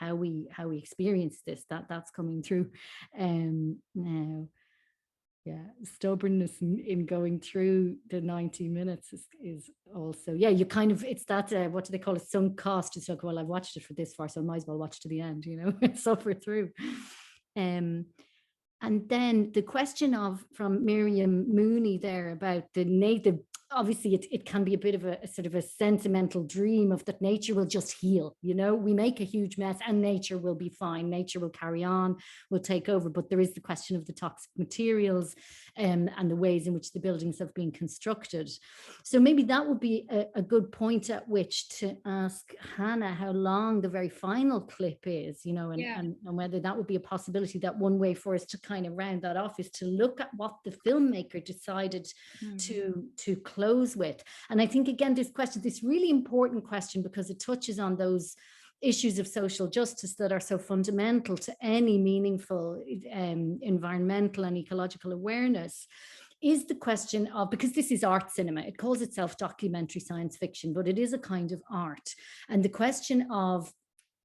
experience this, that's coming through now. Yeah, stubbornness in going through the 90 minutes is also, yeah, you kind of, it's that, what do they call it, sunk cost. It's like, well, I've watched it for this far, so I might as well watch to the end, you know, suffer through. And then the question from Miriam Mooney there about the native, obviously it can be a bit of a sort of a sentimental dream of that nature will just heal, you know, we make a huge mess and nature will be fine, nature will carry on, will take over. But there is the question of the toxic materials and the ways in which the buildings have been constructed. So maybe that would be a good point at which to ask Hannah how long the very final clip is, you know, and whether that would be a possibility, that one way for us to kind of round that off is to look at what the filmmaker decided to close with. And I think, again, this really important question, because it touches on those issues of social justice that are so fundamental to any meaningful environmental and ecological awareness, is the question of, because this is art cinema, it calls itself documentary science fiction, but it is a kind of art. And the question of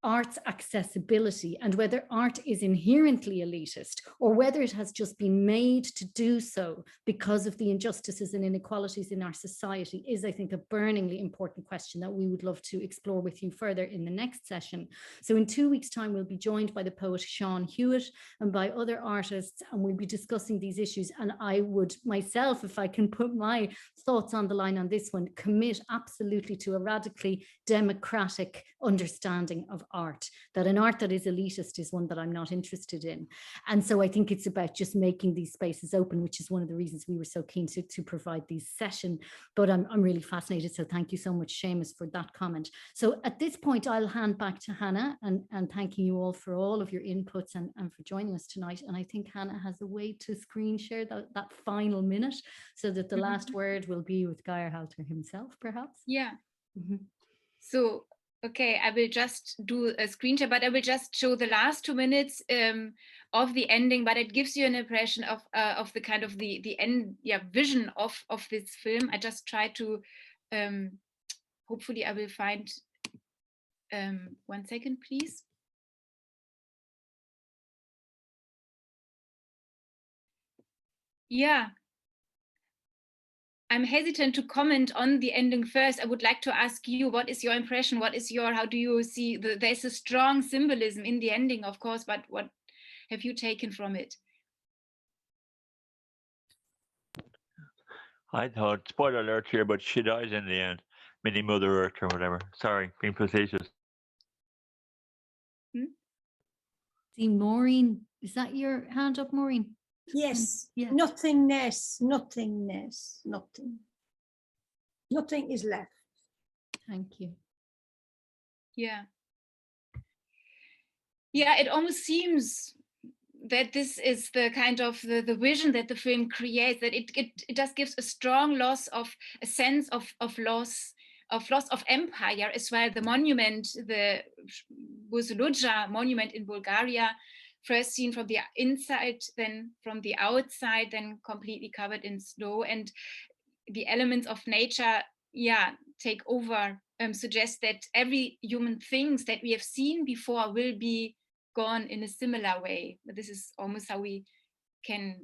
art's accessibility, and whether art is inherently elitist or whether it has just been made to do so because of the injustices and inequalities in our society, is, I think, a burningly important question that we would love to explore with you further in the next session. So in 2 weeks' time, we'll be joined by the poet Sean Hewitt and by other artists, and we'll be discussing these issues. And I would myself, if I can put my thoughts on the line on this one, commit absolutely to a radically democratic understanding of art, that an art that is elitist is one that I'm not interested in. And so I think it's about just making these spaces open, which is one of the reasons we were so keen to provide these sessions. But I'm really fascinated. So thank you so much, Seamus, for that comment. So at this point, I'll hand back to Hannah, and thanking you all for all of your inputs and for joining us tonight. And I think Hannah has a way to screen share that final minute, so that the last word will be with Geyrhalter himself, perhaps. Yeah. So, okay, I will just do a screen share, but I will just show the last 2 minutes of the ending, but it gives you an impression of the kind of the end, vision of this film. I just try to, hopefully I will find, 1 second, please. Yeah. I'm hesitant to comment on the ending first. I would like to ask you, what is your impression? How do you see, there's a strong symbolism in the ending, of course, but what have you taken from it? I thought, spoiler alert here, but she dies in the end, meaning Mother Earth or whatever. Sorry, being facetious. see Maureen. Is that your hand up, Maureen? Yes. Yeah. Nothingness, nothingness, nothing. Nothing is left. Thank you. Yeah. Yeah, it almost seems that this is the kind of the vision that the film creates, that it just gives a strong loss of a sense of loss of empire as well. The monument, the Buzuluja monument in Bulgaria, first seen from the inside, then from the outside, then completely covered in snow, and the elements of nature, take over, suggest that every human things that we have seen before will be gone in a similar way. This is almost how we can,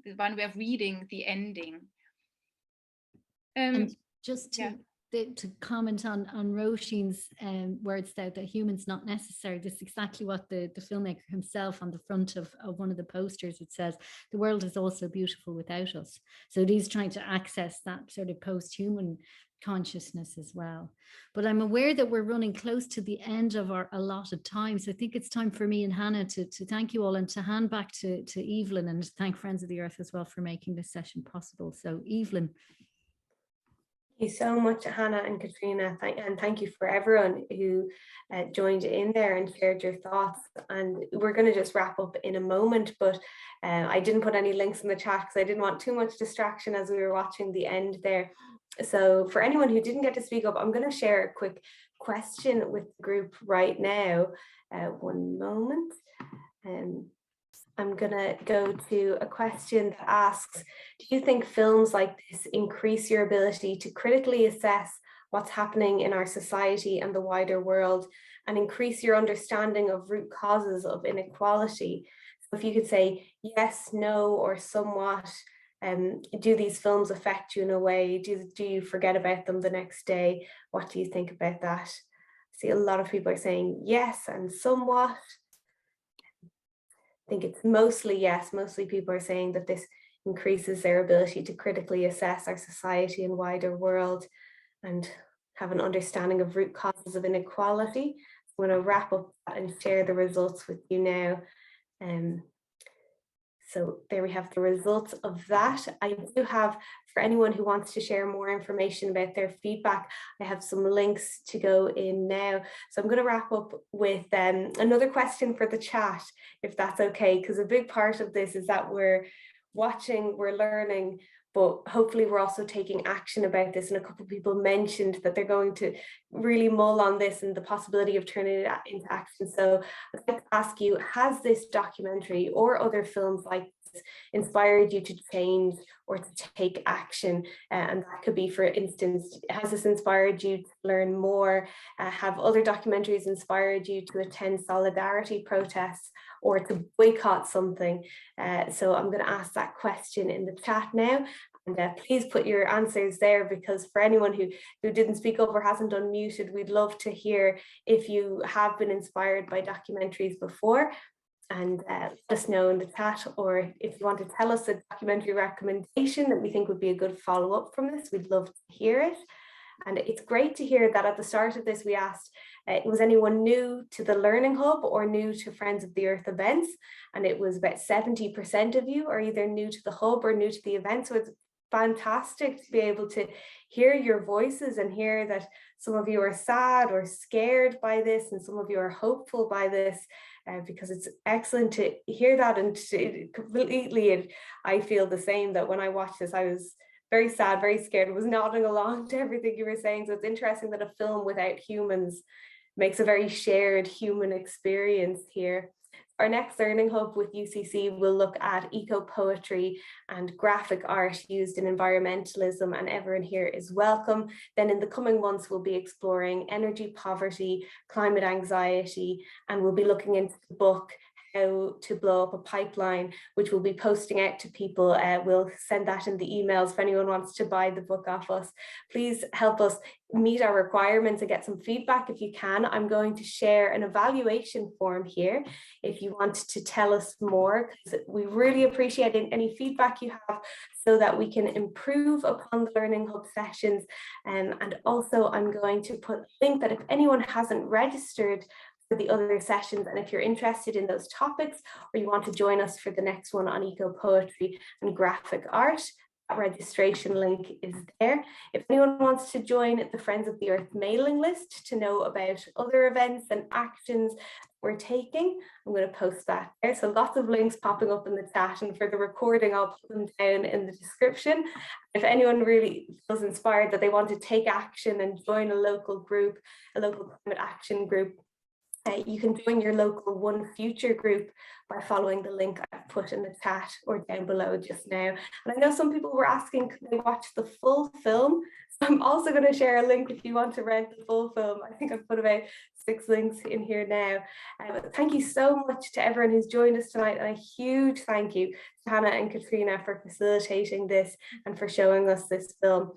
the one way of reading the ending. And just to comment on Roisin's words there, that humans not necessary, this is exactly what the filmmaker himself, on the front of one of the posters, it says, the world is also beautiful without us. So he's trying to access that sort of post-human consciousness as well. But I'm aware that we're running close to the end of our allotted time. So I think it's time for me and Hannah to thank you all, and to hand back to Evelyn, and to thank Friends of the Earth as well for making this session possible. So Evelyn. Thank you so much, Hannah and Katrina, and thank you for everyone who joined in there and shared your thoughts. And we're going to just wrap up in a moment, but I didn't put any links in the chat because I didn't want too much distraction as we were watching the end there. So for anyone who didn't get to speak up, I'm going to share a quick question with the group right now. One moment. I'm going to go to a question that asks, do you think films like this increase your ability to critically assess what's happening in our society and the wider world, and increase your understanding of root causes of inequality? So if you could say yes, no, or somewhat, do these films affect you in a way? Do you forget about them the next day? What do you think about that? I see a lot of people are saying yes and somewhat. I think it's mostly yes. Mostly people are saying that this increases their ability to critically assess our society and wider world and have an understanding of root causes of inequality. I'm going to wrap up and share the results with you now. So there we have the results of that. I do have, for anyone who wants to share more information about their feedback, I have some links to go in now. So I'm going to wrap up with another question for the chat, if that's okay, because a big part of this is that we're watching, we're learning, but hopefully we're also taking action about this. And a couple of people mentioned that they're going to really mull on this and the possibility of turning it into action. So I'd like to ask you, has this documentary or other films like this inspired you to change or to take action? And that could be, for instance, has this inspired you to learn more? Have other documentaries inspired you to attend solidarity protests or to boycott something? So I'm going to ask that question in the chat now. And please put your answers there, because for anyone who didn't speak up or hasn't unmuted, we'd love to hear if you have been inspired by documentaries before. And let us know in the chat, or if you want to tell us a documentary recommendation that we think would be a good follow-up from this, we'd love to hear it. And it's great to hear that at the start of this, we asked, was anyone new to the Learning Hub or new to Friends of the Earth events? And it was about 70% of you are either new to the hub or new to the event. So it's fantastic to be able to hear your voices and hear that some of you are sad or scared by this and some of you are hopeful by this, because it's excellent to hear that. And completely, I feel the same, that when I watched this, I was very sad, very scared. I was nodding along to everything you were saying. So it's interesting that a film without humans makes a very shared human experience here. Our next Learning Hub with UCC will look at eco-poetry and graphic art used in environmentalism, and everyone here is welcome. Then in the coming months, we'll be exploring energy poverty, climate anxiety, and we'll be looking into the book, How to Blow Up a Pipeline, which we'll be posting out to people. We'll send that in the emails if anyone wants to buy the book off us. Please help us meet our requirements and get some feedback if you can. I'm going to share an evaluation form here if you want to tell us more, because we really appreciate any feedback you have so that we can improve upon the Learning Hub sessions. And also I'm going to put a link that if anyone hasn't registered for the other sessions. And if you're interested in those topics, or you want to join us for the next one on eco-poetry and graphic art, that registration link is there. If anyone wants to join the Friends of the Earth mailing list to know about other events and actions we're taking, I'm going to post that there. So lots of links popping up in the chat, and for the recording, I'll put them down in the description. If anyone really feels inspired that they want to take action and join a local group, a local climate action group, you can join your local One Future group by following the link I put in the chat or down below just now. And I know some people were asking, could they watch the full film? So I'm also going to share a link if you want to rent the full film. I think I've put about 6 links in here now. But thank you so much to everyone who's joined us tonight, and a huge thank you to Hannah and Katrina for facilitating this and for showing us this film.